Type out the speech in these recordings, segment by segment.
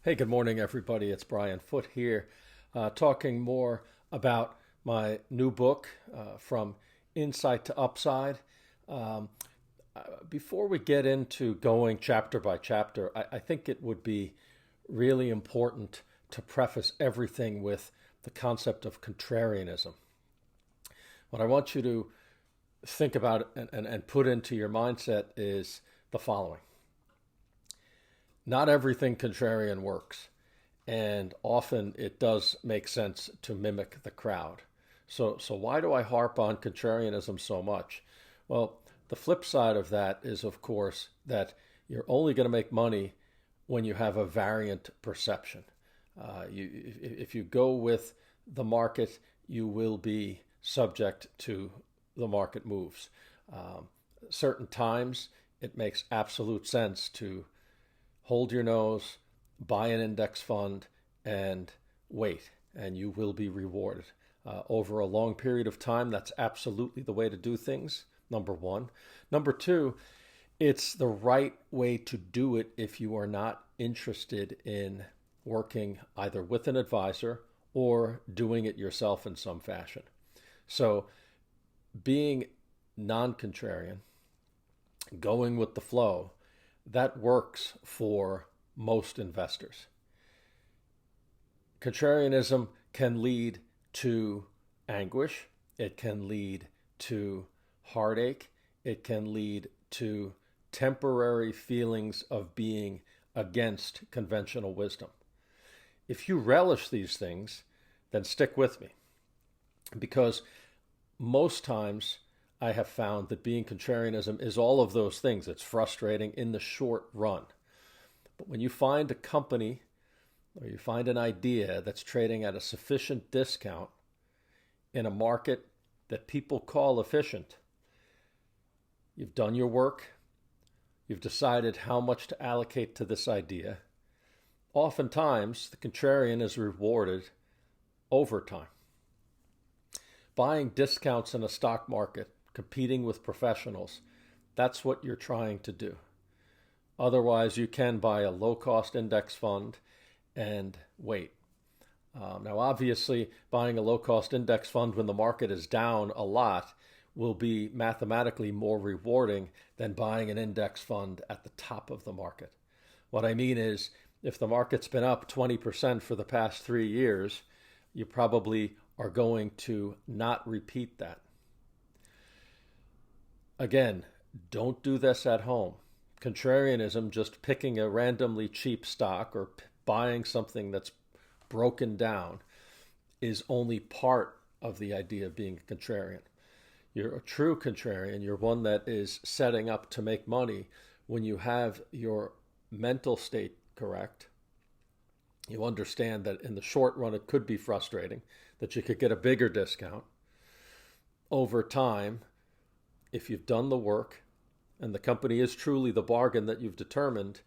Hey, good morning, everybody. It's Brian Foote here, talking more about my new book, From Insight to Upside. Um, Before we get into going chapter by chapter, I think it would be really important to preface everything with the concept of contrarianism. What I want you to think about and put into your mindset is the following. Not everything contrarian works, and often it does make sense to mimic the crowd. So why do I harp on contrarianism so much? Well, the flip side of that is, of course, that you're only going to make money when you have a variant perception. If you go with the market, you will be subject to the market moves. Certain times, it makes absolute sense to hold your nose, buy an index fund, and wait, and you will be rewarded. Over a long period of time, that's absolutely the way to do things, number one. Number two, it's the right way to do it if you are not interested in working either with an advisor or doing it yourself in some fashion. So, being non contrarian, going with the flow, that works for most investors. Contrarianism can lead to anguish, it can lead to heartache, it can lead to temporary feelings of being against conventional wisdom. If you relish these things, then stick with me, because most times I have found that being contrarianism is all of those things. It's frustrating in the short run. But when you find a company or you find an idea that's trading at a sufficient discount in a market that people call efficient, you've done your work, you've decided how much to allocate to this idea. Oftentimes, the contrarian is rewarded over time. Buying discounts in a stock market, competing with professionals, that's what you're trying to do. Otherwise, you can buy a low-cost index fund and wait. Now, obviously, buying a low-cost index fund when the market is down a lot will be mathematically more rewarding than buying an index fund at the top of the market. What I mean is, if the market's been up 20% for the past 3 years, you probably are going to not repeat that. Again, don't do this at home. Contrarianism, just picking a randomly cheap stock or buying something that's broken down, is only part of the idea of being a contrarian. You're a true contrarian. You're one that is setting up to make money when you have your mental state correct. You understand that in the short run it could be frustrating, that you could get a bigger discount. Over time, if you've done the work and the company is truly the bargain that you've determined,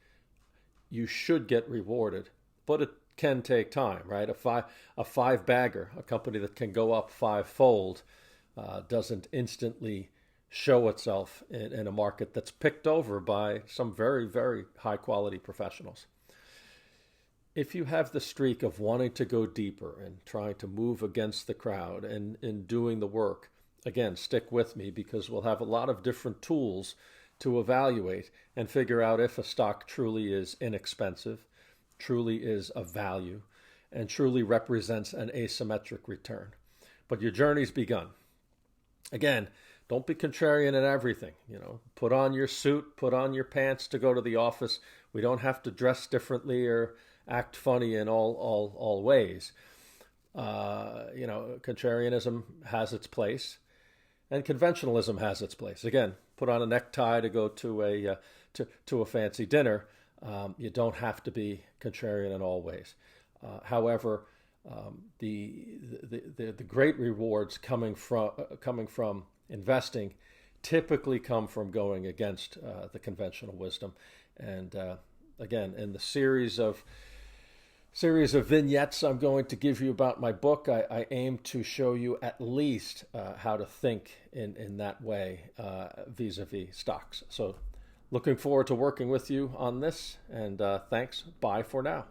you should get rewarded. But it can take time, right? A five bagger, a company that can go up fivefold, doesn't instantly show itself in a market that's picked over by some very, very high quality professionals. If you have the streak of wanting to go deeper and trying to move against the crowd and in doing the work, again, stick with me, because we'll have a lot of different tools to evaluate and figure out if a stock truly is inexpensive, truly is of value, and truly represents an asymmetric return. But your journey's begun. Again, don't be contrarian in everything. Put on your suit, put on your pants to go to the office. We don't have to dress differently or act funny in all ways. Contrarianism has its place, and conventionalism has its place. Again, put on a necktie to go to a fancy dinner. You don't have to be contrarian in all ways. However, the great rewards coming from investing typically come from going against the conventional wisdom. And again, in the series of vignettes I'm going to give you about my book, I aim to show you at least how to think in that way vis-a-vis stocks. So looking forward to working with you on this, and thanks. Bye for now.